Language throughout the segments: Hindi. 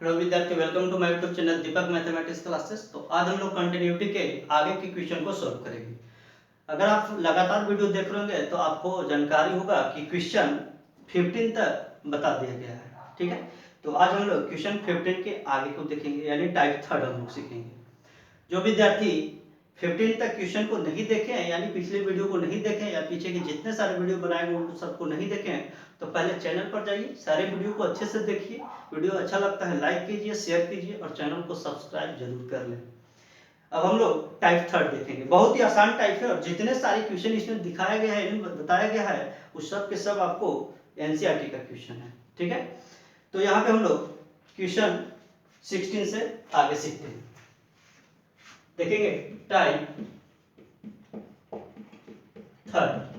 हेलो विद्यार्थी, welcome to my YouTube channel Deepak mathematics classes. तो आज हम लोग कंटिन्यूटी के आगे के क्वेश्चन को सॉल्व करेंगे। अगर आप लगातार वीडियो देख रहे होंगे तो आपको जानकारी होगा कि क्वेश्चन 15 तक बता दिया गया है। ठीक है, तो आज हम लोग क्वेश्चन 15 के आगे को देखेंगे, यानी टाइप थर्ड हम लोग सीखेंगे। जो विद्यार्थी 15 तक क्वेश्चन को नहीं देखे हैं, यानी पिछले वीडियो को नहीं देखे हैं या पीछे के जितने सारे वीडियो बनाए हैं उन सबको नहीं देखे हैं, तो पहले चैनल पर जाइए, सारे वीडियो को अच्छे से देखिए। वीडियो अच्छा लगता है लाइक कीजिए, शेयर कीजिए और चैनल को सब्सक्राइब जरूर कर लें। अब हम लोग टाइप थर्ड देखेंगे। बहुत ही आसान टाइप है और जितने सारे क्वेश्चन इसमें दिखाया गया है, बताया गया है, उस सब के सब आपको एनसीईआरटी का क्वेश्चन है। ठीक है, तो यहाँ पे हम लोग क्वेश्चन 16 से आगे सीखते हैं। देखेंगे टाइप थर्ड।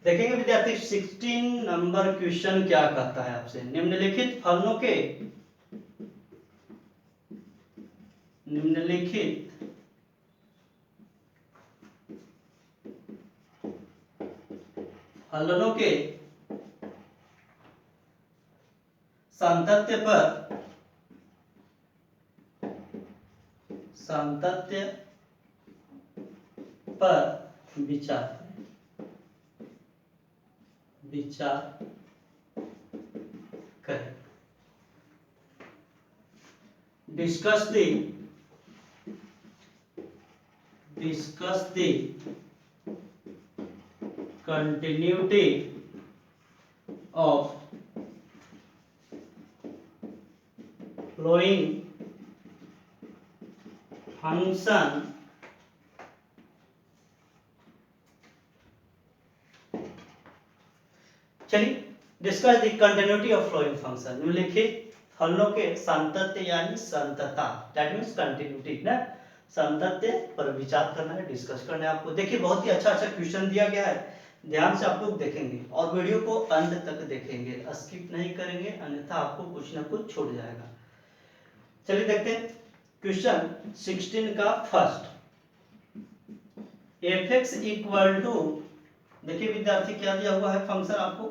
देखेंगे विद्यार्थी 16 नंबर क्वेश्चन क्या कहता है आपसे। निम्नलिखित फलनों के सातत्य पर विचार करें। Discuss the continuity of flowing function चलिए, discuss the continuity of flowing function. निम्नलिखित फलनों के सातत्य यानी संतता, दैट मींस कंटिन्यूटी ना, सातत्य पर विचार करना है, डिस्कस करना है आपको। देखिए बहुत ही अच्छा क्वेश्चन दिया गया है, ध्यान से आप लोग देखेंगे और वीडियो को अंत तक देखेंगे, स्किप नहीं करेंगे, अन्यथा आपको कुछ ना कुछ छूट जाएगा। चलिए देखते हैं क्वेश्चन 16 का फर्स्ट। fx इक्वल टू, देखिए विद्यार्थी क्या दिया हुआ है फंक्शन आपको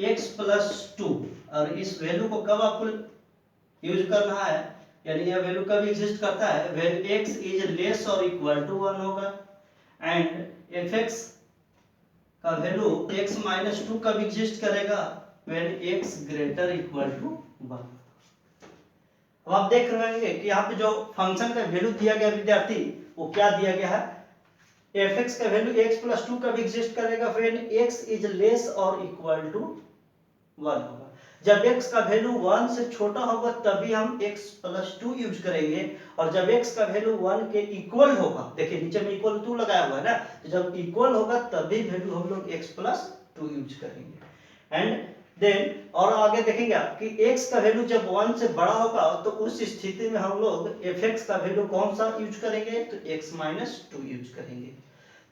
x प्लस 2, और इस वैल्यू को कब आपको यूज करना है, यानी यह वैल्यू कब एग्जिस्ट करता है, व्हेन x इज लेस और इक्वल टू 1 होगा। एंड fx का वैल्यू x माइनस 2 कब एग्जिस्ट करेगा, when x greater equal to 1। अब आप देख रहे होंगे कि यहाँ पे जो फंक्शन का वैल्यू दिया गया विद्यार्थी, वो क्या दिया गया है, fx का वैल्यू x प्लस 2 कब एग्जिस्ट करेगा, व्हेन x इज लेस और इक्वल टू 1 होगा। जब x का वैल्यू 1 से छोटा होगा तभी हम x प्लस 2 यूज करेंगे, और जब x का वैल्यू 1 के इक्वल होगा, देखिए नीचे में इक्वल टू लगाया हुआ है ना, तो जब इक्वल होगा तभी वैल्यू हम लोग x प्लस 2 यूज करेंगे। एंड देन और आगे देखेंगे आप कि x का वैल्यू जब 1 से बड़ा होगा तो उस स्थिति में हम लोग fx का वैल्यू कौन सा यूज करेंगे, तो x माइनस 2 यूज करेंगे।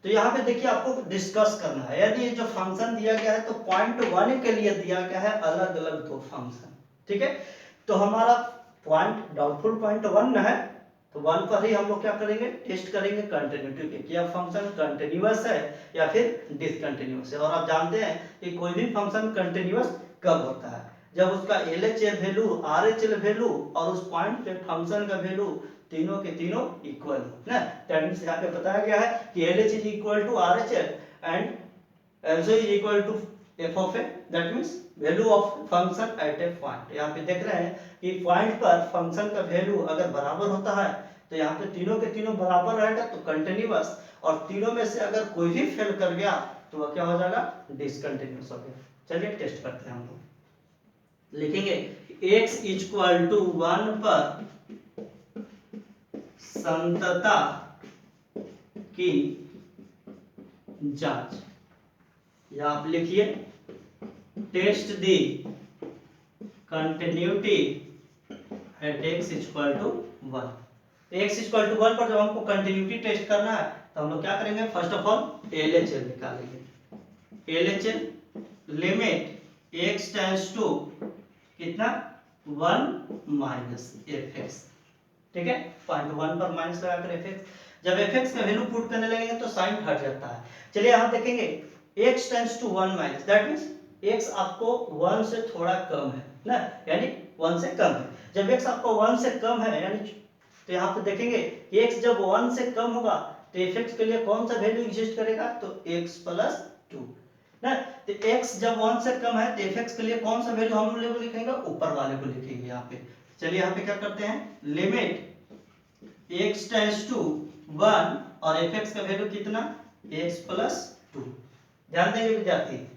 तो यहाँ पे देखिए आपको डिस्कस करना है, यदि जो फंक्शन दिया गया है तो पॉइंट 1 के लिए दिया गया है अलग अलग दो फंक्शन। ठीक है, तो हमारा पॉइंट डाउटफुल पॉइंट 1 है, तो 1 पर ही हम लोग क्या करेंगे, टेस्ट करेंगे कंटिन्यूटी पे कि यह फंक्शन कंटिन्यूअस है या फिर डिसकंटिन्यूअस है। और आप जानते हैं कि कोई भी फंक्शन कंटिन्यूअस कब होता है, जब उसका LHS वैल्यू, RHS वैल्यू और उस पॉइंट पे फंक्शन का वैल्यू तीनों के तीनों इक्वल हो ना। दैट मींस यहाँ पे बताया गया है कि LH is equal to RHS and LHS is equal to f of a, that means value of function at a point. यहाँ पे देख रहे हैं कि पॉइंट पर फंक्शन का वैल्यू अगर बराबर होता है तो यहाँ पे तीनों के तीनों बराबर रहेगा तो कंटिन्यूअस, और तीनों में से अगर कोई भी फेल कर गया तो वह क्या हो जाएगा, डिसकंटिन्यूअस हो गया। चलिए टेस्ट करते हैं हम लोग। लिखेंगे x इक्वल टू 1 पर संतता की जांच, या आप लिखिए test the continuity at x equal to 1। x equal to 1 पर जब हमको कंटिन्यूटी टेस्ट करना है तो हम लोग क्या करेंगे, फर्स्ट ऑफ ऑल LHS निकालेंगे। LHS limit x tends to कितना, 1 माइनस fx। ठीक है, पॉइंट 1 पर माइनस लगाकर fx, जब fx का वैल्यू पुट करने लगेंगे तो साइन हट जाता है। चलिए आप देखेंगे x tends to 1 minus, that means x आपको 1 से थोड़ा कम है ना, यानी 1 से कम है। जब x आपको 1 से कम है यानी, तो यहाँ पे देखेंगे x जब 1 से कम होगा तो f(x) के लिए कौन सा वैल्यू एग्जिस्ट करेगा, तो x + 2 ना। तो x जब 1 से कम है तो f(x) के लिए कौन सा वैल्यू हम लोग लिखेंगे, ऊपर वाले को लिखेंगे यहाँ पे। चलिए यहाँ पे क्या करते हैं, लिमिट x टेंड्स टू 1 और f(x) का वैल्यू कितना, x + 2। ध्यान देंगे विद्यार्थी,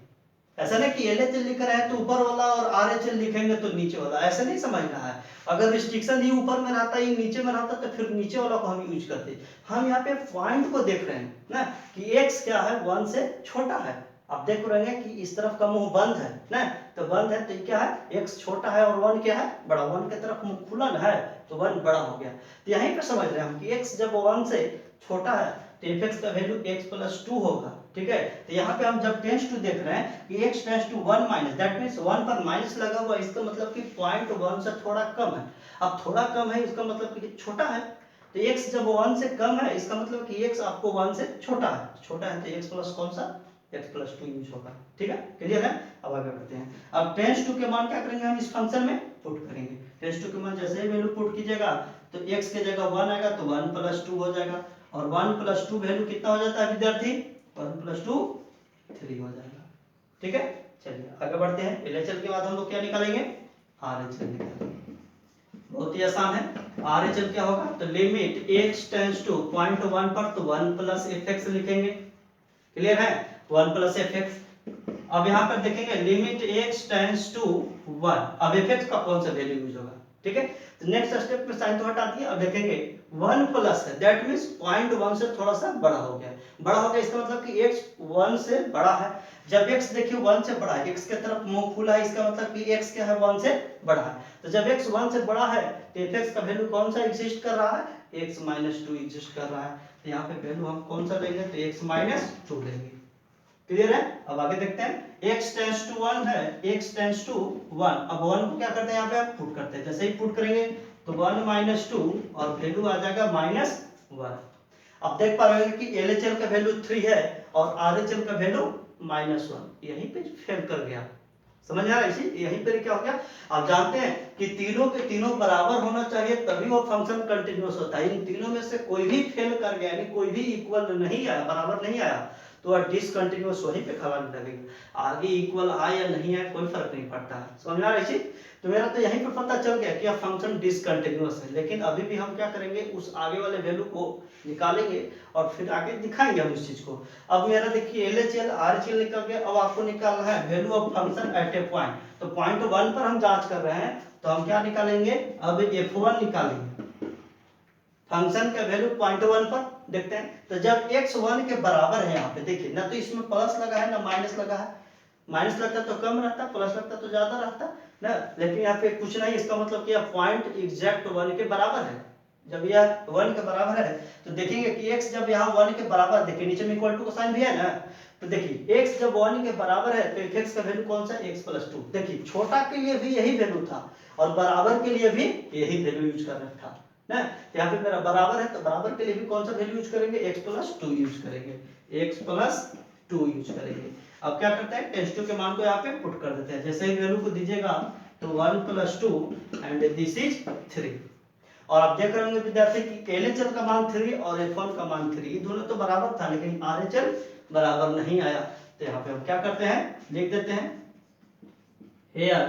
ऐसा नहीं कि LHL लिख रहा है तो ऊपर वाला और RHL लिखेंगे तो नीचे वाला, ऐसा नहीं समझना है। अगर रिस्ट्रिक्शन ही ऊपर में रहता है नीचे में रहता तो फिर नीचे वाला को हम यूज करते। हम यहाँ पे पॉइंट को देख रहे हैं ना कि x क्या है, 1 से छोटा है। आप देख रहे हैं कि इस तरफ का मुंह बंद है ना, तो बंद है तो क्या है, x छोटा है और 1 क्या है, बड़ा। 1 की तरफ मुंह खुला है तो 1 बड़ा हो गया। तो यहीं पे समझ रहे हैं हम कि x जब 1 से छोटा है तो f(x) का वैल्यू x + 2 होगा, ठीक है। तो यहाँ पे हम जब टेंस टू देख रहे हैं कि x tends to 1 minus, that means 1 पर माइनस लगा हुआ, इसका मतलब कि 0.1 से थोड़ा कम है। अब थोड़ा कम है इसका मतलब कि छोटा है, तो x जब 1 से कम है इसका मतलब कि x आपको 1 से छोटा है तो x प्लस कौन सा, x + 2 यूज होगा, ठीक है, क्लियर है। अब आगे बढ़ते हैं। अब टेंस टू के मान क्या करेंगे हम इस फंक्शन में पुट करेंगे। टेंस टू के मान जैसे ही वैल्यू पुट कीजिएगा तो x के जगह 1 आएगा तो 1 + 2 हो जाएगा, और 1 + 2 वैल्यू कितना हो जाता है विद्यार्थी, 1 + 2 3 हो जाएगा, ठीक है। चलिए आगे बढ़ते हैं। LHL के बाद हम लोग क्या निकालेंगे, RHL निकालेंगे। बहुत ही आसान है। RHL क्या होगा, तो लिमिट x टेंड्स टू 0.1 पर तो 1 + f(x) लिखेंगे, क्लियर है, 1 + f(x). अब यहाँ पर देखेंगे लिमिट x टेंड्स टू 1, अब f(x) का कौन सा वैल्यू यूज होगा, ठीक है। तो नेक्स्ट स्टेप में साइन तो हटा दिया, अब देखेंगे 1 प्लस है, दैट मींस 0.1 से थोड़ा सा बड़ा हो गया। बड़ा हो गया इसका मतलब कि x 1 से बड़ा है। जब x देखिए 1 से बड़ा है, x के तरफ मुंह खुला है, इसका मतलब कि x क्या है, 1 से बड़ा है। तो जब x 1 से बड़ा है तो f(x) का वैल्यू कौन सा एग्जिस्ट कर रहा है, x - 2 एग्जिस्ट कर रहा है। तो यहाँ पे वैल्यू हम कौन सा लेंगे, तो x - 2 लेंगे, क्लियर है। अब आगे देखते हैं, x टेंड्स टू 1 है, x टेंड्स टू 1। अब 1 को क्या करते हैं, यहाँ पे पुट करते हैं। जैसे ही पुट करेंगे तो 1 - 2 और वैल्यू आ जाएगा -1। अब देख पा रहे हैं कि LHL का वैल्यू 3 है और RHL का वैल्यू -1, यहीं पे फेल कर गया, समझ आ रहा है। इसी यहीं पे क्या हो गया, आप जानते हैं कि तीनों के तीनों बराबर होना चाहिए तभी वो फंक्शन कंटिन्यूअस होता है। इन तीनों में से कोई भी फेल कर गया, यानी कोई भी इक्वल नहीं आया, बराबर नहीं आया, तो डिसकंटिन्यूअस वहीं पे खबर लगेगा। आगे इक्वल आए या नहीं आए कोई फर्क नहीं पड़ता है, समझ आ रही है। तो मेरा तो यहीं पे पता चल गया कि यह फंक्शन डिसकंटिन्यूअस है, लेकिन अभी भी हम क्या करेंगे, उस आगे वाले वैल्यू को निकालेंगे और फिर आगे दिखाएंगे हम उस चीज को। अब मेरा देखिए LHL RHL निकल गया। अब आपको निकालना है value of function at a point, तो पॉइंट 1 पर हम जांच कर रहे हैं तो हम क्या निकालेंगे, अब f1 निकालेंगे। फंक्शन का वैल्यू 0.1 पर देखते हैं, तो जब x 1 के बराबर है, यहाँ पे देखिए ना तो इसमें प्लस लगा है ना माइनस लगा है। माइनस लगता तो कम रहता, प्लस लगता तो ज्यादा रहता ना, लेकिन यहाँ पे कुछ नहीं, इसका मतलब कि यह पॉइंट एग्जैक्ट 1 के बराबर है। जब यह 1 के बराबर है तो देखेंगे कि x जब यहाँ 1 के बराबर, देखिए नीचे में इक्वल टू का साइन भी है ना, तो देखिए x जब 1 के बराबर है तो f(x) का वैल्यू कौन सा, x + 2। देखिए छोटा के लिए भी यही वैल्यू था और बराबर के लिए भी यही वैल्यू यूज कर रखा था ना। तो यहाँ पे मेरा बराबर है तो बराबर के लिए भी कौन सा वैल्यू यूज करेंगे, x + 2 यूज करेंगे, x + 2 यूज करेंगे। अब क्या करते हैं, टेंस टू के मान को यहाँ पे पुट कर देते हैं। जैसे ही वैल्यू को दीजिएगा तो 1 + 2 एंड दिस इज 3। और आप देख रहे होंगे विद्यार्थी कि LHL का मान 3 और f1 का मान 3, ये दोनों तो बराबर था लेकिन RHL बराबर नहीं आया। तो यहाँ पे हम क्या करते हैं, लिख देते हैं here,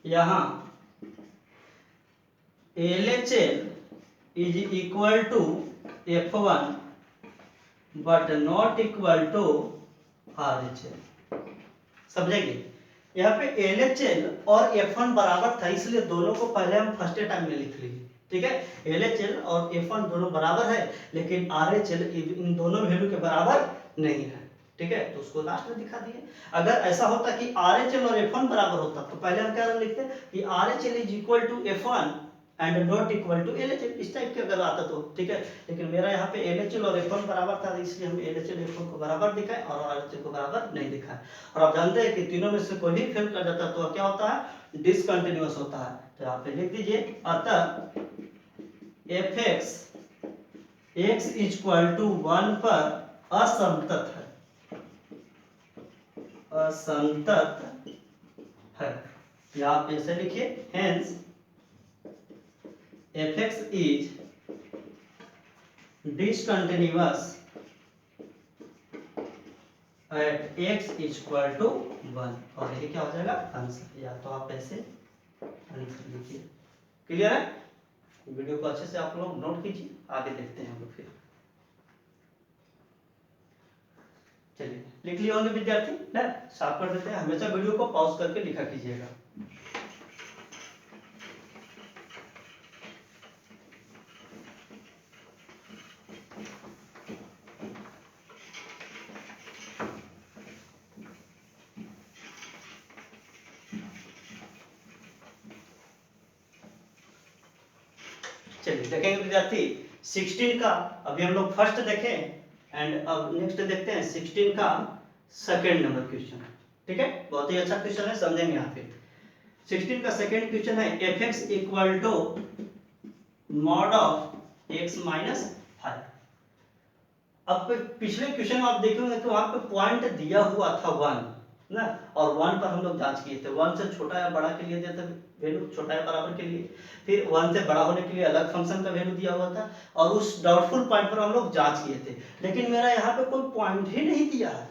यहाँ LHL is equal to f1 but not equal to RHL। समझेंगे, यहाँ पे LHL और f1 बराबर था इसलिए दोनों को पहले हम फर्स्ट टाइम में लिख लिए, ठीक है। LHL और f1 दोनों बराबर है लेकिन RHL इन दोनों वैल्यू के बराबर नहीं है, ठीक है, तो उसको लास्ट में दिखा दिए। अगर ऐसा होता कि RHL और f1 बराबर होता तो पहले हम क्या लिखते कि RHL is equal to f1 and not equal to LHL, इस टाइप के अगर आता तो ठीक है। लेकिन मेरा यहाँ पे LHL और f1 बराबर था इसलिए हम LHL f1 को बराबर दिखाए और RHL को बराबर नहीं दिखाए। और आप जानते हैं कि तीनों में से कोई भी फेल कर जाता तो क्या होता है, डिसकंटिन्यूअस होता है। तो यहाँ पे लिख दीजिए, अतः f(x) x = 1 पर असंतत है, असंतत है, या आप ऐसे लिखिए, hence fx is discontinuous at x equal to 1, और ये क्या हो जाएगा आंसर, या तो आप ऐसे आंसर लिखिए। क्लियर है? वीडियो को अच्छे से आप लोग नोट कीजिए, आगे देखते हैं हम लोग फिर। चलिए लिख लिए होंगे विद्यार्थी ना, साफ कर देते हैं। हमेशा वीडियो को पॉज करके लिखा कीजिएगा। चलिए देखेंगे विद्यार्थी 16 का, अभी हम लोग फर्स्ट देखें एंड अब नेक्स्ट देखते हैं 16 का सेकंड नंबर क्वेश्चन। ठीक है, बहुत ही अच्छा क्वेश्चन है, समझेंगे यहाँ पे। 16 का सेकंड क्वेश्चन है fx equal to mod of x minus 5। अब पिछले क्वेश्चन में आप देखेंगे तो वहां पे पॉइंट दिया हुआ था 1 ना, और 1 पर हम लोग जांच किए थे। 1 से छोटा या बड़ा के लिए देते वैल्यू, छोटा या बराबर के लिए, फिर 1 से बड़ा होने के लिए अलग फंक्शन का वैल्यू दिया हुआ था, और उस डाउटफुल पॉइंट पर हम लोग जांच किए थे। लेकिन मेरा यहाँ पे कोई पॉइंट ही नहीं दिया है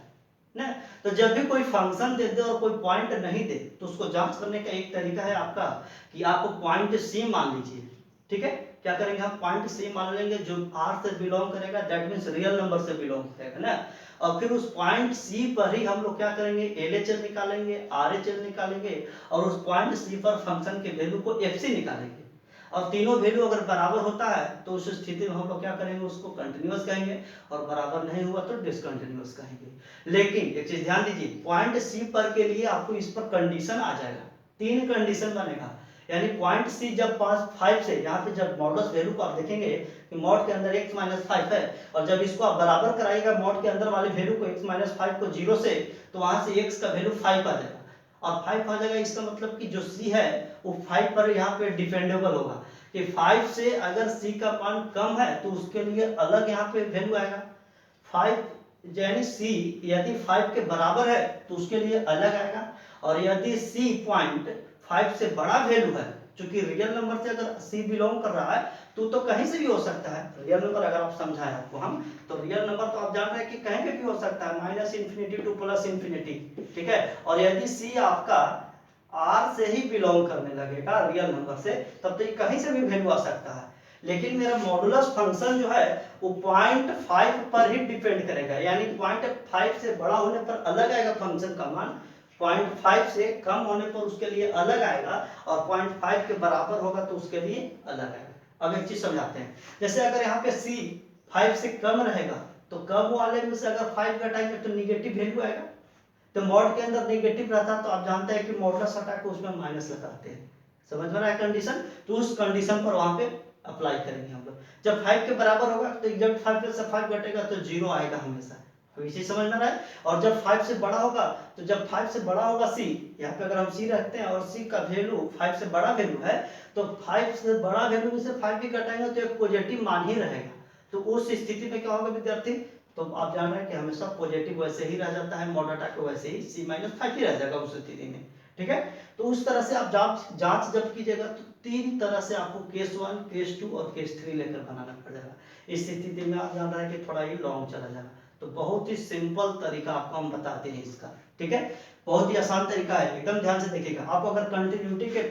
ना, तो जब भी कोई फंक्शन दे दे और कोई पॉइंट नहीं दे तो उसको जांच करने का एक तरीका है आपका कि आप पॉइंट सी मान लीजिए। ठीक है, क्या करेंगे हम, पॉइंट सी मान लेंगे जो आर से बिलोंग करेगा, दैट मींस रियल नंबर से बिलोंग करेगा ना, और फिर उस पॉइंट सी पर ही हम लोग क्या करेंगे, एलएचएल निकालेंगे, आरएचएल निकालेंगे, और उस पॉइंट सी पर फंक्शन के वैल्यू को एफसी निकालेंगे, और तीनों वैल्यू अगर बराबर होता है तो उस स्थिति में हम लोग क्या करेंगे, उसको कंटिन्यूअस कहेंगे, और बराबर नहीं हुआ तो डिसकंटिन्यूअस कहेंगे। लेकिन एक चीज ध्यान दीजिए, पॉइंट सी पर के लिए आपको इस पर कंडीशन आ जाएगा, 3 कंडीशन बनेगा। यानी पॉइंट सी जब पास 5 से, यहाँ पे जब मॉडुलस वैल्यू को आप देखेंगे कि मॉड के अंदर x माइनस 5 है, और जब इसको आप बराबर कराइएगा मॉड के अंदर वाले वैल्यू को x माइनस 5 को 0 से, तो वहां से x का वैल्यू 5 आ जाएगा, और 5 आ जाएगा। इसका मतलब कि जो c है वो 5 पर यहाँ पे डिपेंडेबल होगा, कि 5 से अगर c का मान कम है तो उसके लिए अलग यहाँ पे वैल्यू आएगा। 5 यानी c यदि 5 के बराबर है तो उसके लिए अलग आएगा, और यदि c पॉइंट 5 से बड़ा वैल्यू है, क्योंकि रियल नंबर से अगर c बिलोंग कर रहा है तो कहीं से भी हो सकता है। रियल नंबर अगर आप समझाएं आपको हम, तो रियल नंबर तो आप जान रहे हैं कि कहीं पे भी हो सकता है, minus infinity two plus infinity. ठीक है, और यदि c आपका r से ही बिलोंग करने लगेगा रियल नंबर से, तब तो ये कहीं से भी वैल्यू आ सकता है। लेकिन मेरा मॉडुलस फंक्शन जो है वो 0.5 पर ही डिपेंड करेगा, यानी 0.5 से बड़ा होने पर अलग आएगा फंक्शन का मान, 0.5 से कम होने पर उसके लिए अलग आएगा, और 0.5 के बराबर होगा तो उसके लिए अलग आएगा। अब एक चीज समझाते हैं, जैसे अगर यहाँ पे c 5 से कम रहेगा तो कम वाले में से अगर 5 घटाएंगे तो निगेटिव वैल्यू आएगा। तो मॉड के अंदर नेगेटिव रहता तो आप जानते हैं कि मॉडुलस हटा के उसमें माइनस लगाते हैं। समझ में आया कंडीशन? तो उस कंडीशन पर वहां पे अप्लाई करेंगे हम लोग। जब 5 के बराबर होगा तो जब 5 से 5 घटेगा तो 0 आएगा हमेशा, तो इसी समझ में रहा है। और जब 5 से बड़ा होगा, तो जब 5 से बड़ा होगा c, यहाँ पे अगर हम c रखते हैं और c का वैल्यू 5 से बड़ा वैल्यू है, तो 5 से बड़ा वैल्यू में से 5 भी घटाएंगे तो एक पॉजिटिव मान ही रहेगा। तो उस स्थिति में क्या होगा विद्यार्थी, तो आप जान रहे हैं कि हमेशा पॉजिटिव वैसे ही रह जाता है, मॉड हटा के वैसे ही c-5 ही रह जाएगा उस स्थिति में। ठीक है, तो उस तरह से आप जांच जब कीजिएगा तो 3 तरह से आपको केस 1, केस 2 और केस 3 लेकर बनाना पड़ेगा। इस स्थिति में आप जान रहे हैं कि थोड़ा ही लॉन्ग चला जाएगा, तो बहुत ही सिंपल तरीका आपको हम बताते हैं इसका। ठीक है, बहुत ही आसान तरीका है, एकदम ध्यान से देखिएगा। आप अगर कंटिन्यूटी के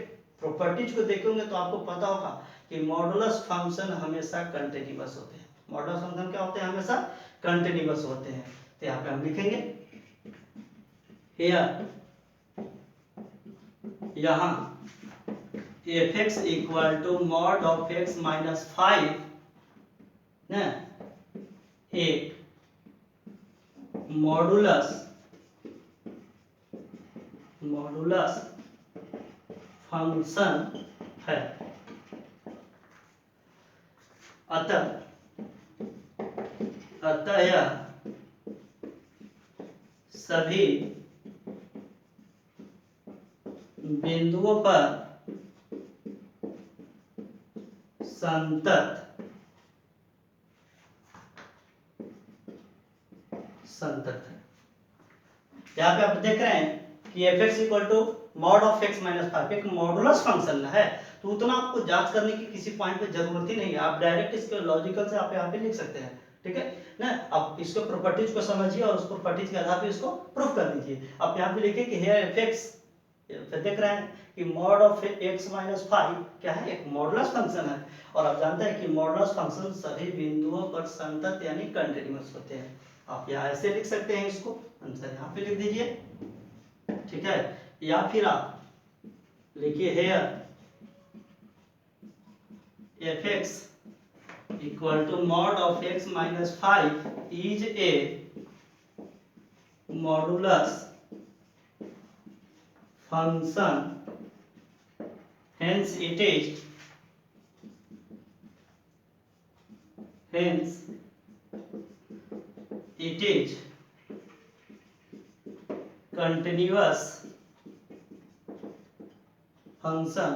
प्रॉपर्टीज को देखेंगे तो आपको पता होगा कि मॉडुलस फंक्शन हमेशा कंटिन्यूअस होते हैं। मॉडुलस फंक्शन क्या होते हैं, हमेशा कंटिन्यूअस होते हैं। तो यहाँ पे हम लिखेंगे हियर, यहाँ fx equal to mod of x minus 5 ना, एक मॉडुलस फंक्शन है। अतः यह सभी बिंदुओं पर संतत है। यहाँ पे आप देख रहे हैं कि F X equal to mod of X minus 5 एक मॉडुलस फंक्शन है, तो उतना आपको जांच करने की किसी पॉइंट पे जरूरत ही नहीं है, आप डायरेक्ट इसके लॉजिकल से आप यहाँ पे लिख सकते हैं, ठीक है ना। आप इसके प्रॉपर्टीज को समझिए और उस प्रॉपर्टीज के आधार पे इसको प्रूफ कर दीजिए। आप यहाँ पे लिखिए कि हेयर एफ एक्स, फिर देख रहे हैं कि मॉड ऑफ एक्स माइनस 5 क्या है, एक मॉडुलस फंक्शन है, और आप जानते हैं कि मॉडुलस फंक्शन सभी बिंदुओं पर संतत यानी कंटीन्यूअस होते हैं। आप यहाँ ऐसे लिख सकते हैं, इसको आंसर यहाँ पे लिख दीजिए, ठीक है। या फिर आप लिखिए here F X equal to mod of X minus 5 is a modulus function, hence it is continuous function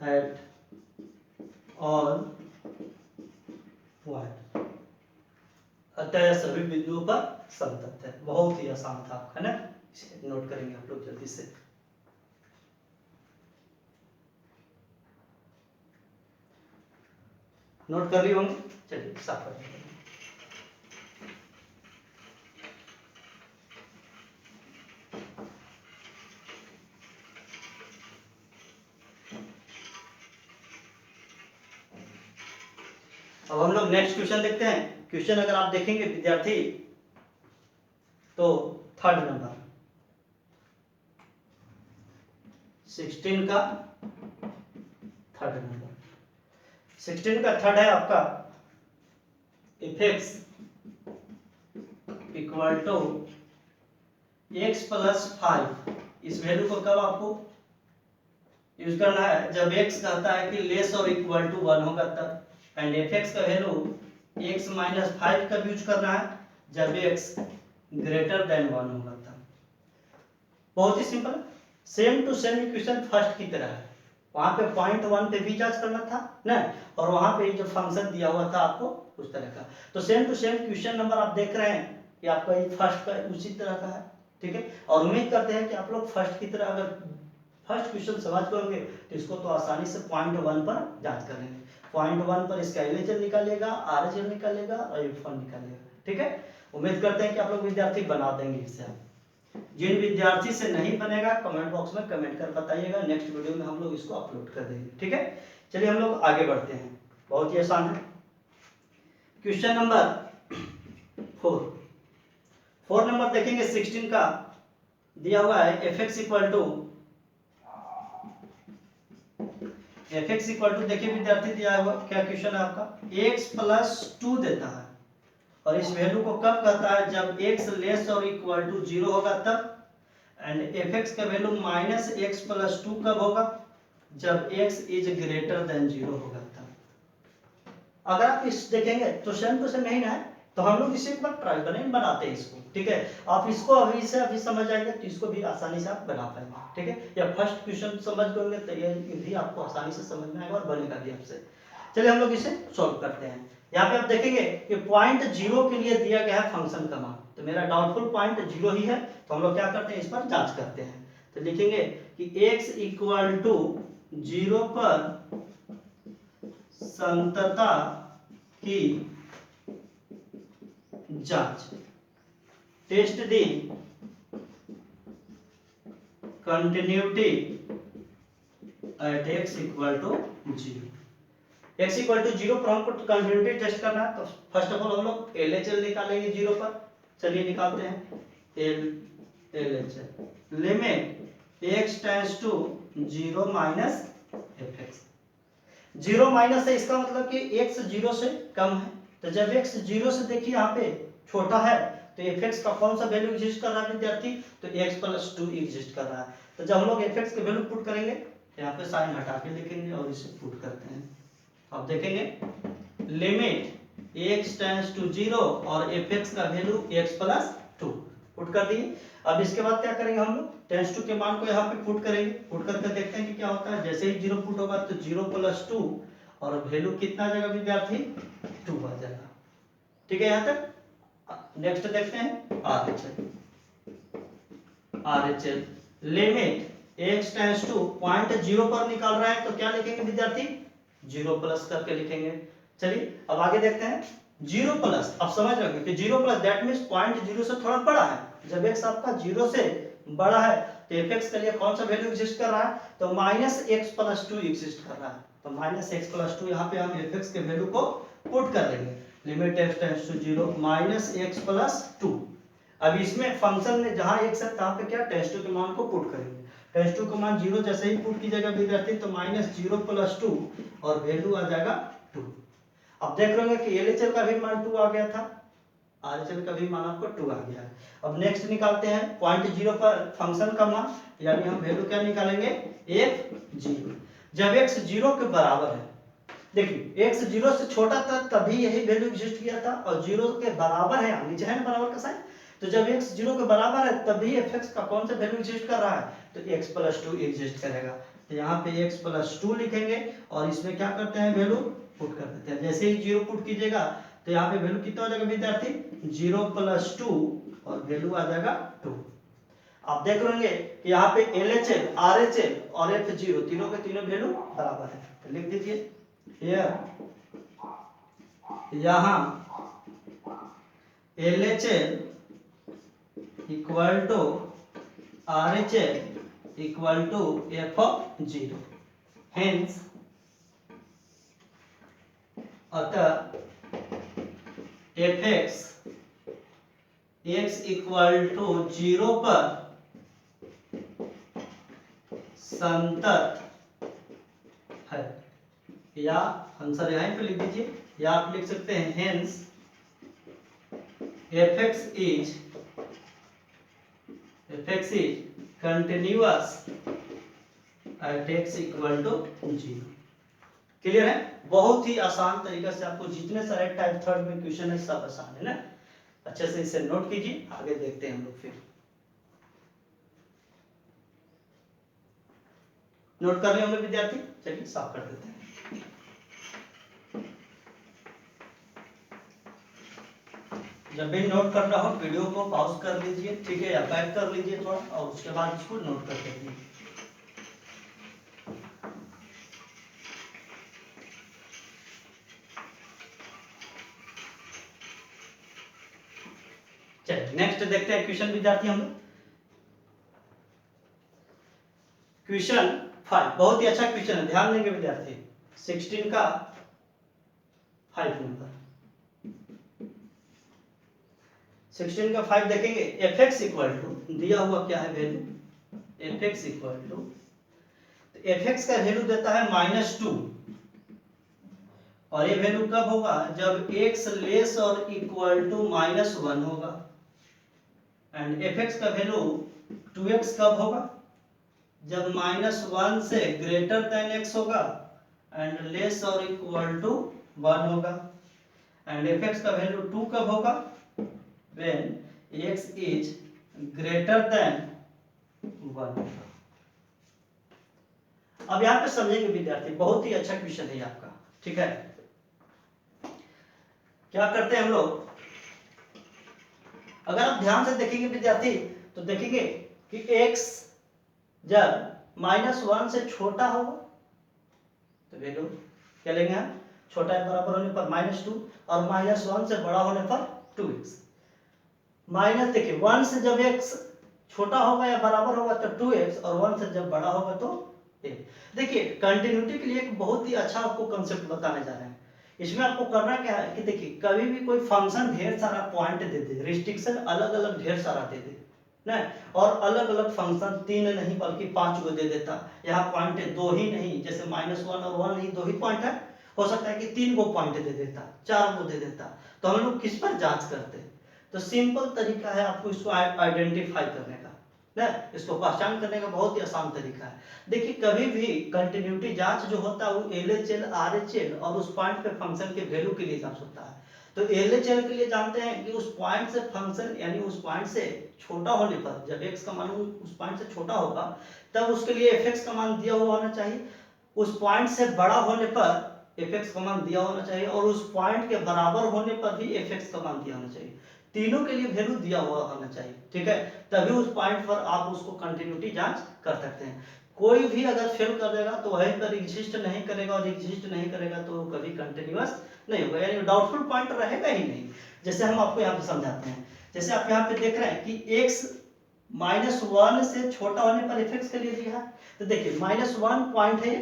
at all point, अतः सभी बिंदुओं पर संतत है। बहुत ही आसान था, है ना। इसे नोट करेंगे आप लोग जल्दी से। नोट कर लिए होंगे, चलिए साफ कर देंगे। अब हम लोग नेक्स्ट क्वेश्चन देखते हैं। क्वेश्चन अगर आप देखेंगे विद्यार्थी तो थर्ड नंबर 16 का थर्ड नंबर 16 का थर्ड है आपका F X equal to X plus 5। इस वैल्यू को कब आपको यूज करना है, जब एक्स कहता है कि लेस और इक्वल टू 1 होगा तब, एंड एफ एक्स का वैल्यू एक्स माइनस 5 कब यूज करना है, जब एक्स ग्रेटर देन 1 होगा तब। बहुत ही simple, same to same equation first की तरह है। वहां पे पॉइंट 1 पे भी जांच करना था ना, और वहां पे जो फंक्शन दिया हुआ था आपको उस तरह का, तो same to same question number आप देख रहे हैं कि आपका ये फर्स्ट का उसी तरह का है, ठीक है। और उम्मीद करते हैं कि आप लोग फर्स्ट की तरह अगर फर्स्ट क्वेश्चन समझ पाओगे तो इसको तो आसानी से पॉइंट 1 पर जांच कर लेंगे। पॉइंट 1 पर इसका एलएचएल निकालेगा, आरएचएल निकालेगा और एफ1 निकालेगा, ठीक है। उम्मीद करते हैं कि आप लोग विद्यार्थी बना देंगे इससे। जिन विद्यार्थी से नहीं बनेगा कमेंट बॉक्स में कमेंट कर बताइएगा, नेक्स्ट वीडियो में हम लोग इसको अपलोड कर देंगे, ठीक है। चलिए हम लोग आगे बढ़ते हैं, बहुत ही आसान है। क्वेश्चन नंबर 4 नंबर देखेंगे 16 का दिया हुआ है एफ एक्स इक्वल टू देखिए विद्यार्थी दिया हुआ क्या क्वेश्चन है आपका, x प्लस 2 देता है, और इस वैल्यू को कब कहता है, जब x लेस और इक्वल टू 0 होगा तब, एंड एफ एक्स का वैल्यू माइनस एक्स प्लस 2 कब होगा, जब x इज ग्रेटर देन 0 होगा तब। अगर आप इस देखेंगे तो सेम टू सेम नहीं है, तो हम लोग इसे एक बार ट्राई बनाते हैं इसको, ठीक है। आप इसको अभी समझ जाएंगे तो इसको भी आसानी से आप बना पाएंगे, ठीक है। या फर्स्ट क्वेश्चन समझ लोगे तो ये भी आपको आसानी से समझ में आएगा और बनेगा भी आपसे। चलिए हम लोग इसे सॉल्व करते हैं। यहाँ पे आप देखेंगे कि पॉइंट 0 के लिए दिया गया है फंक्शन का मान, तो मेरा डाउटफुल पॉइंट 0 ही है, तो हम लोग क्या करते हैं, इस पर जांच करते हैं। तो लिखेंगे कि x इक्वल टू 0 पर संतता की जांच, test the continuity at x equal to 0। x equal to 0 पर हमको कंटिन्यूटी टेस्ट करना है, तो फर्स्ट ऑफ ऑल हम लोग LHL निकालेंगे 0 पर। चलिए निकालते हैं LHL, limit x tends to 0 minus F x. 0 minus है, इसका मतलब कि x 0 से कम है, तो जब x 0 से देखिए यहाँ पे छोटा है तो एफ एक्स का कौन सा वैल्यू एग्जिस्ट कर रहा है विद्यार्थी, तो x प्लस 2 एग्जिस्ट कर रहा है। तो जब हम लोग एफ एक्स के वैल्यू पुट करेंगे यहाँ पे साइन हटा के लिखेंगे और इसे पुट करते हैं, आप देखेंगे लिमिट x टेंड्स टू 0 और एफ एक्स का वैल्यू x प्लस 2 पुट कर दिए। अब इसके बाद क्या करेंगे, हम लोग टेंड्स टू के मान को यहाँ पे पुट करेंगे, पुट करके देखते हैं कि क्या होता है। जैसे ही 0 पुट होगा तो 0 प्लस 2 और वैल्यू कितना आ जाएगा विद्यार्थी, 2 आ जाएगा, ठीक है। यहाँ तक नेक्स्ट देखते हैं RHL limit x tends two point 0 पर निकाल रहा है तो क्या लिखेंगे विद्यार्थी 0 प्लस करके लिखेंगे। चलिए अब आगे देखते हैं 0 प्लस। अब समझ रहे हो कि 0 प्लस दैट मींस पॉइंट 0 से थोड़ा बड़ा है। जब x आपका 0 से बड़ा है तो fx के लिए कौन सा वैल्यू एग्जिस्ट कर रहा है तो -x + 2 एग्जिस्ट कर रहा है। तो -x + 2 यहाँ पे हम fx के वैल्यू को पुट कर देंगे। Limit x tends to 0 -x + 2। अब इसमें फंक्शन में जहां x है तहां पे क्या टेंड्स टू के मान को पुट करेंगे। टेंड्स टू का मान 0 जैसे ही पुट कीजिएगा विद्यार्थी तो -0 + 2 और वैल्यू आ जाएगा 2। अब देख रहे होंगे कि LHL का भी मान 2 आ गया था, RHL का भी मान आपको 2 आ गया है। अब नेक्स्ट निकालते हैं पॉइंट 0 पर फंक्शन का मान, यानी हम वैल्यू क्या निकालेंगे f0। जब x 0 के बराबर है, देखिए x 0 से छोटा था तभी यही वैल्यू एग्जिस्ट किया था और 0 के बराबर है, नीचे है ना बराबर का साइन, तो जब x 0 के बराबर है तभी fx का कौन सा वैल्यू एग्जिस्ट कर रहा है तो x + 2 एग्जिस्ट करेगा। तो यहाँ पे x + 2 लिखेंगे और इसमें क्या करते हैं वैल्यू पुट कर देते हैं। जैसे ही 0 पुट कीजिएगा तो यहाँ पे वैल्यू कितना हो जाएगा विद्यार्थी 0 + 2 और वैल्यू आ जाएगा 2। आप देख रहे होंगे कि यहाँ पे LHL, RHL और F0 तीनों के तीनों वैल्यू बराबर है। तो लिख दीजिए यहाँ LHL equal to RHL equal to F0। Hence अतः fx x इक्वल टू 0 पर संतत है, या आंसर यहीं पे लिख दीजिए, या आप लिख सकते हैं hence fx is continuous at x equal to 0। Clear है? बहुत ही आसान तरीका से आपको जितने सारे टाइप थर्ड में क्वेश्चन है सब आसान है ना। अच्छे से इसे नोट कीजिए, आगे देखते हैं हम लोग। फिर नोट कर रहे होंगे विद्यार्थी, चलिए साफ कर देते हैं। जब भी नोट करना हो वीडियो को पॉज कर लीजिए, ठीक है, या बैक कर लीजिए थोड़ा और उसके बाद इसको नोट कर लीजिए। चलिए नेक्स्ट देखते हैं क्वेश्चन विद्यार्थी हम लोग। क्वेश्चन 5 बहुत ही अच्छा क्वेश्चन है, ध्यान देंगे विद्यार्थी। 16 का 5 नंबर 16 का 5 देखेंगे। fx इक्वल टू दिया हुआ क्या है वैल्यू fx इक्वल टू, तो fx का वैल्यू देता है -2 और ये वैल्यू कब होगा जब x लेस और इक्वल टू -1 होगा। एंड fx का वैल्यू 2x कब होगा जब -1 से ग्रेटर देन x होगा एंड लेस और इक्वल टू 1 होगा। एंड fx का वैल्यू 2 कब होगा when x is greater than 1। अब यहाँ पे समझेंगे विद्यार्थी, बहुत ही अच्छा क्वेश्चन है आपका, ठीक है। क्या करते हैं हम लोग, अगर आप ध्यान से देखेंगे विद्यार्थी तो देखेंगे कि x जब -1 से छोटा होगा तो वैल्यू क्या लेंगे हम, छोटा या बराबर होने पर -2 और -1 से बड़ा होने पर 2x। माइनस देखिए 1 से जब x छोटा होगा या बराबर होगा तो 2x और 1 से जब बड़ा होगा तो 1। देखिए कंटिन्यूटी के लिए एक बहुत ही अच्छा आपको कांसेप्ट बताने जा रहे हैं। इसमें आपको करना क्या है कि देखिए कभी भी कोई फंक्शन ढेर सारा पॉइंट दे दे, रिस्ट्रिक्शन अलग अलग ढेर सारा दे दे ना, और अलग अलग फंक्शन 3 नहीं बल्कि 5 को दे देता। यहाँ पॉइंट 2 ही नहीं, जैसे -1 और 1 नहीं 2 ही पॉइंट है, हो सकता है कि 3 को पॉइंट दे देता, 4 को दे देता, तो हम लोग किस पर जांच करते हैं। तो सिंपल तरीका है आपको इसको आइडेंटिफाई करने का ना, इसको पहचान करने का बहुत ही आसान तरीका है। देखिए कभी भी कंटिन्यूटी जांच जो होता है वो LHL RHL और उस पॉइंट पे फंक्शन के वैल्यू के लिए जांच होता है। तो LHL के लिए जानते हैं कि उस पॉइंट से फंक्शन यानी उस पॉइंट से छोटा होने पर, जब x का मान उस पॉइंट से छोटा होगा तब उसके लिए fx का मान दिया हुआ होना चाहिए, उस पॉइंट से बड़ा होने पर fx का मान दिया होना चाहिए और उस पॉइंट के बराबर होने पर भी fx का मान दिया होना चाहिए। तीनों के लिए वैल्यू दिया हुआ होना चाहिए, ठीक है, तभी उस पॉइंट पर आप उसको कंटिन्यूटी जांच कर सकते हैं। कोई भी अगर फेल कर देगा तो वहीं पर एग्जिस्ट नहीं करेगा, और एग्जिस्ट नहीं करेगा तो कभी कंटिन्यूअस नहीं होगा, यानी डाउटफुल पॉइंट रहेगा ही नहीं। जैसे हम आपको यहाँ पे समझाते हैं, जैसे आप यहाँ पे देख रहे हैं कि x -1 से छोटा होने पर f के लिए दिया है, तो देखिए -1 पॉइंट है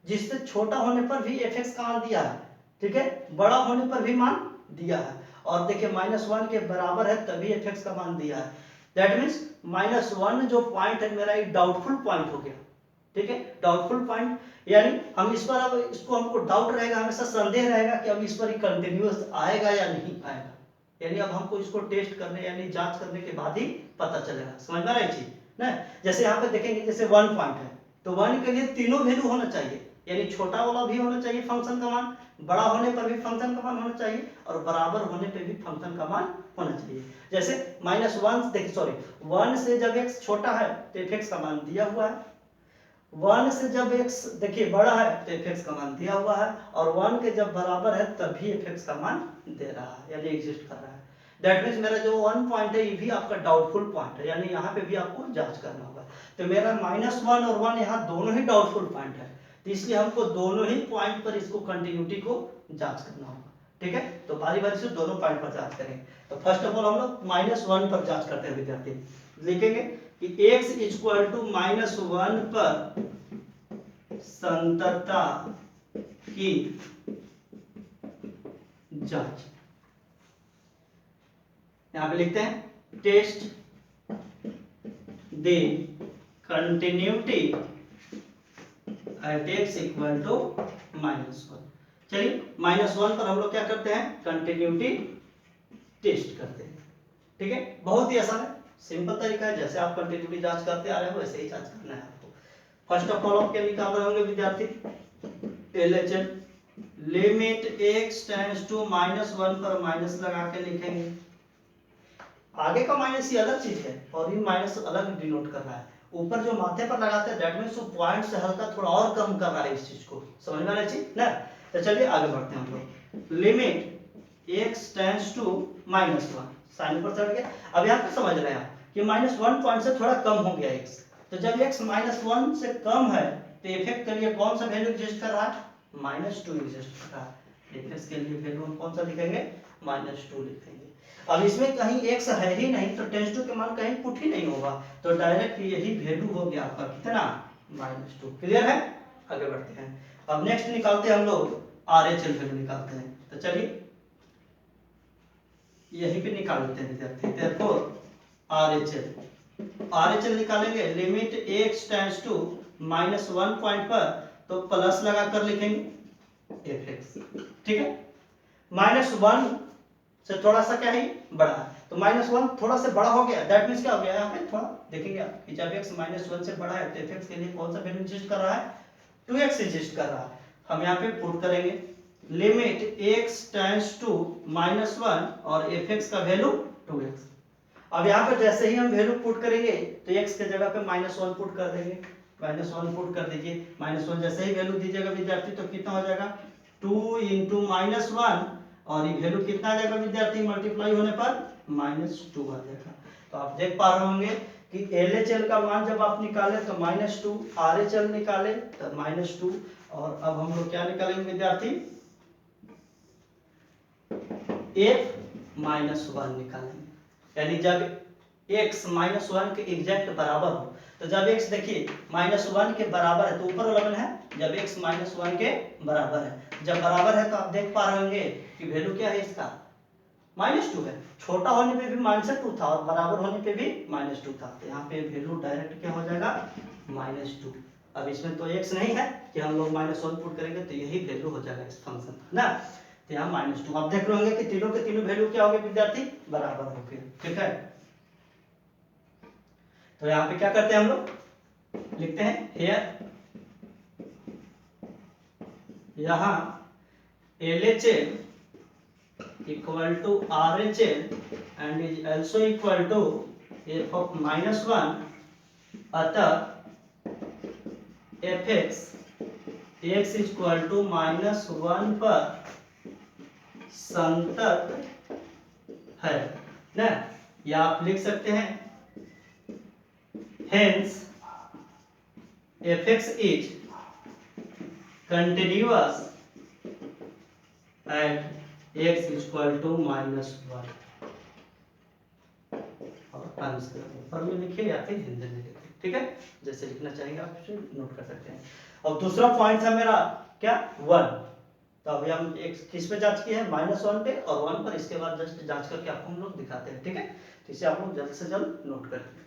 जिससे छोटा होने पर भी f का मान दिया है, ठीक है, बड़ा होने पर भी मान दिया है, और देखिए -1 के बराबर है तभी f का मान दिया है। दैट मीन्स -1 जो पॉइंट है मेरा एक डाउटफुल पॉइंट हो गया, ठीक है, डाउटफुल पॉइंट, यानी हम इस पर अब इसको हमको डाउट रहेगा, हमेशा संदेह रहेगा कि अब इस पर कंटिन्यूअस आएगा या नहीं आएगा, यानी अब हमको इसको टेस्ट करने यानी जांच करने के बाद ही पता चलेगा। समझ में आ रही चीज ना? जैसे यहाँ पे देखेंगे जैसे 1 पॉइंट है तो 1 के लिए तीनों वैल्यू होना चाहिए, यानी छोटा वाला भी होना चाहिए फंक्शन का मान, बड़ा होने पर भी फंक्शन का मान होना चाहिए, और बराबर होने पर भी फंक्शन का मान होना चाहिए। जैसे -1 देखिए सॉरी 1 से जब x छोटा है तो f का मान दिया हुआ है, 1 से जब x देखिए बड़ा है तो f का मान दिया हुआ है, और 1 के जब बराबर है तभी f का मान दे रहा है, यानी एग्जिस्ट कर रहा है। दैट मीन्स मेरा जो 1 पॉइंट है ये भी आपका डाउटफुल पॉइंट है, यानी यहाँ पे भी आपको जांच करना होगा। तो मेरा -1 और 1 यहाँ दोनों ही डाउटफुल पॉइंट है, तो इसलिए हमको दोनों ही पॉइंट पर इसको कंटिन्यूटी को जांच करना होगा, ठीक है। तो बारी बारी से दोनों पॉइंट पर जांच करेंगे। तो फर्स्ट ऑफ ऑल हम लोग -1 पर जांच करते हैं विद्यार्थी, लिखेंगे कि x -1 पर संततता की जांच। यहां पे लिखते हैं test the continuity at x -1। चलिए -1 पर हम लोग क्या करते हैं, कंटिन्यूटी टेस्ट करते हैं, ठीक है, बहुत ही आसान है, सिंपल तरीका है, जैसे आप कंटिन्यूटी जांच करते आ रहे हो वैसे ही जांच करना है आपको। फर्स्ट ऑफ ऑल आप क्या निकाल रहे होंगे विद्यार्थी, LHS limit x tends to -1 पर माइनस लगा के लिखेंगे, आगे का माइनस ये अलग चीज है और ये माइनस अलग डिनोट कर रहा है, ऊपर जो माथे पर लगाते हैं दैट मींस वो पॉइंट से हल्का थोड़ा और कम कर रहा है इस चीज को, समझ में आ रहा है चीज ना? तो चलिए आगे बढ़ते हैं हम लोग, limit x tends to -1 sign पर चढ़ गया। अब यहाँ पे समझ रहे हैं आप कि -1 पॉइंट से थोड़ा कम हो गया x, तो जब x -1 से कम है तो f के लिए कौन सा वैल्यू एग्जिस्ट कर रहा है, -2 एग्जिस्ट कर रहा है, f के लिए वैल्यू हम कौन सा लिखेंगे, -2 लिखेंगे। अब इसमें कहीं x है ही नहीं तो टेंस टू के मान कहीं पुट ही नहीं होगा, तो डायरेक्ट यही वैल्यू हो गया आपका कितना, -2। क्लियर है? आगे बढ़ते हैं। अब नेक्स्ट निकालते हैं हम लोग RHL वैल्यू निकालते हैं, तो चलिए यहीं पे निकाल लेते हैं विद्यार्थी। therefore RHL निकालेंगे, limit x tends to -1 point पर तो प्लस लगा कर लिखेंगे fx, ठीक है, -1 से थोड़ा सा क्या है बड़ा है, तो -1 थोड़ा से बड़ा हो गया, दैट मींस क्या हो गया यहाँ पे थोड़ा देखेंगे आप कि जब x -1 से बड़ा है तो fx के लिए कौन सा वैल्यू एग्जिस्ट कर रहा है, 2x एग्जिस्ट कर रहा है। हम यहाँ पे पुट करेंगे लिमिट x टेंड्स टू -1 और fx का वैल्यू 2x। अब यहाँ पे जैसे ही हम वैल्यू पुट करेंगे तो x के जगह पे -1 पुट कर देंगे, -1 पुट कर दीजिए, -1 जैसे ही वैल्यू दीजिएगा विद्यार्थी तो कितना हो जाएगा 2 × -1 और ये वैल्यू कितना आ जाएगा विद्यार्थी मल्टीप्लाई होने पर -2 आ जाएगा। तो आप देख पा रहे होंगे कि LHL का मान जब आप निकाले तो -2, RHL निकाले तो -2, और अब हम लोग क्या निकालेंगे विद्यार्थी, f -1 निकालेंगे, यानी जब x -1 के एग्जैक्ट बराबर हो, तो जब x देखिए -1 के बराबर है तो ऊपर वाला बन है, जब x -1 के बराबर है, जब बराबर है तो आप देख पा रहे होंगे कि वैल्यू क्या है इसका, -2 है, छोटा होने पे भी -2 था और बराबर होने पे भी -2 था, तो यहाँ पे वैल्यू डायरेक्ट क्या हो जाएगा -2। अब इसमें तो x नहीं है कि हम लोग -1 पुट करेंगे तो यही वैल्यू हो जाएगा इस फंक्शन ना, तो यहाँ -2। आप देख रहे होंगे कि तीनों के तीनों वैल्यू क्या हो गए विद्यार्थी, बराबर हो गए, ठीक है। तो यहाँ पे क्या करते हैं हम लोग, लिखते हैं हियर, यहाँ LHL equal to RHL and is also equal to f of -1, अतः fx x is equal to -1 पर संतत है। ना, या आप लिख सकते हैं hence fx is continuous at x equal to -1। और आंसर ऊपर में लिखिए या फिर हिंदी में लिखिए, ठीक है, जैसे लिखना चाहेंगे आप उसे नोट कर सकते हैं। और दूसरा पॉइंट था मेरा क्या 1, तो अभी हम एक किस पे जांच किए हैं -1 पे और 1 पर, इसके बाद जस्ट जांच करके आपको हम लोग दिखाते हैं, ठीक है, तो इसे आप लोग जल्द से जल्द नोट करें।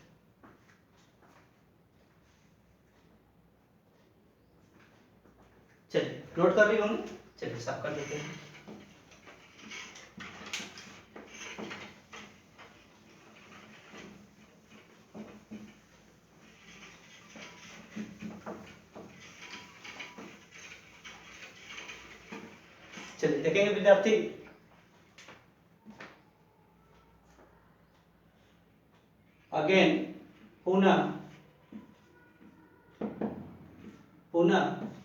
चलिए नोट कर रही होंगे, चलिए सब कर देते हैं। चलिए देखेंगे विद्यार्थी, अगेन पुनः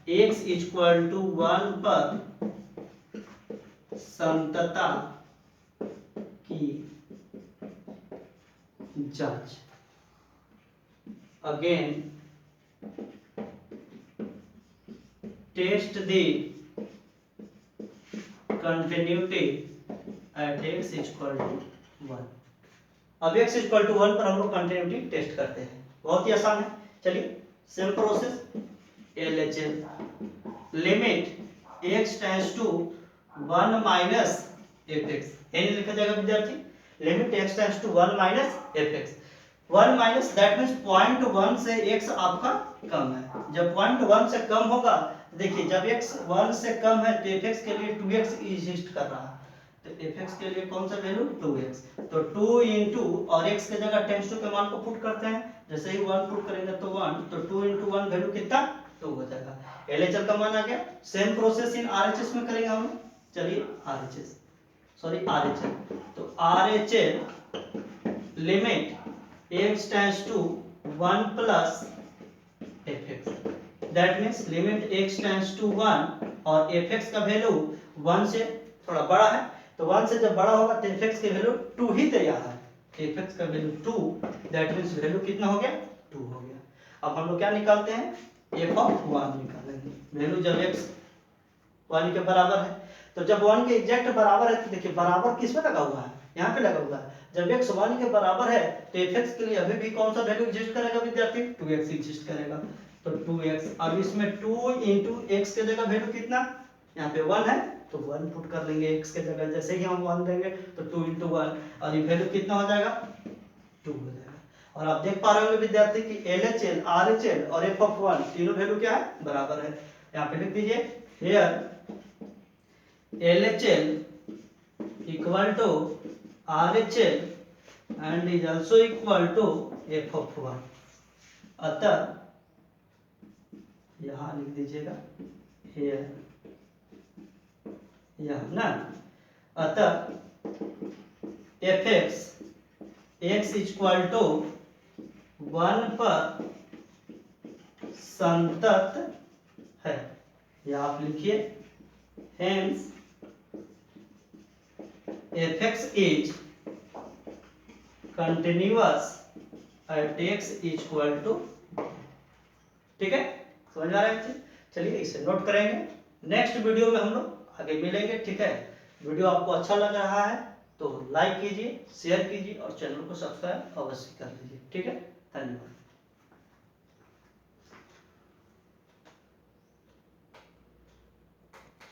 x इक्वल टू 1 पर संतता की जांच। Again test the continuity at x equal to 1। अब x इक्वल टू 1 पर हम लोग कंटिन्यूटी टेस्ट करते हैं, बहुत ही आसान है। चलिए same process, LHS limit x tends to 1 minus fx, एन लिखा जाएगा विद्यार्थी, limit x tends to 1 minus fx। 1 minus that means 0.1 से x आपका कम है। जब 0.1 से कम होगा, देखिए जब x 1 से कम है तो fx के लिए 2x एग्जिस्ट कर रहा है, तो fx के लिए कौन सा वैल्यू 2x, तो 2 इंटू और x के जगह टेंस टू के मान को पुट करते हैं, जैसे ही 1 पुट करेंगे तो 1, तो 2 इंटू 1 वैल्यू कितना 2 हो जाएगा, LHS का मान आ गया। सेम प्रोसेस इन RHS में करेंगे हम, चलिए RHS सॉरी RHL, तो RHL limit x tends to 1 plus fx, that means limit x tends to 1 और fx का वैल्यू 1 से थोड़ा बड़ा है, तो 1 से जब बड़ा होगा तो fx की वैल्यू 2 ही तैयार है, fx का वैल्यू 2, दैट मींस वैल्यू कितना हो गया 2 हो गया। अब हम लोग क्या निकालते हैं, f ऑफ 1 निकालेंगे, वैल्यू जब x 1 के बराबर है, तो जब 1 के एग्जैक्ट बराबर है तो देखिए बराबर किस पे लगा हुआ है, यहाँ पे लगा हुआ है। जब x 1 के बराबर है तो fx के लिए अभी भी कौन सा वैल्यू एग्जिस्ट करेगा विद्यार्थी, 2x एग्जिस्ट करेगा, तो 2x। अब इसमें 2 इंटू x के जगह वैल्यू कितना, यहाँ पे 1 है तो 1 पुट कर लेंगे x के जगह, जैसे ही हम 1 देंगे तो 2 इंटू 1 और ये वैल्यू कितना हो जाएगा 2 हो जाएगा। और आप देख पा रहे होंगे विद्यार्थी कि LHL RHL और f ऑफ 1 तीनों वैल्यू क्या है बराबर है, यहाँ पे लिख दीजिए here LHL equal to RHL and is also equal to f of 1, अतः यहाँ लिख दीजिएगा here यहाँ ना, अतः fx x इक्वल टू 1 पर संतत है, या आप लिखिए hence fx is continuous at x equal to, ठीक है, समझ आ रहा है। चलिए इसे नोट करेंगे, नेक्स्ट वीडियो में हम लोग आगे मिलेंगे, ठीक है। वीडियो आपको अच्छा लग रहा है तो लाइक कीजिए, शेयर कीजिए और चैनल को सब्सक्राइब अवश्य कर लीजिए, ठीक है, धन्यवाद।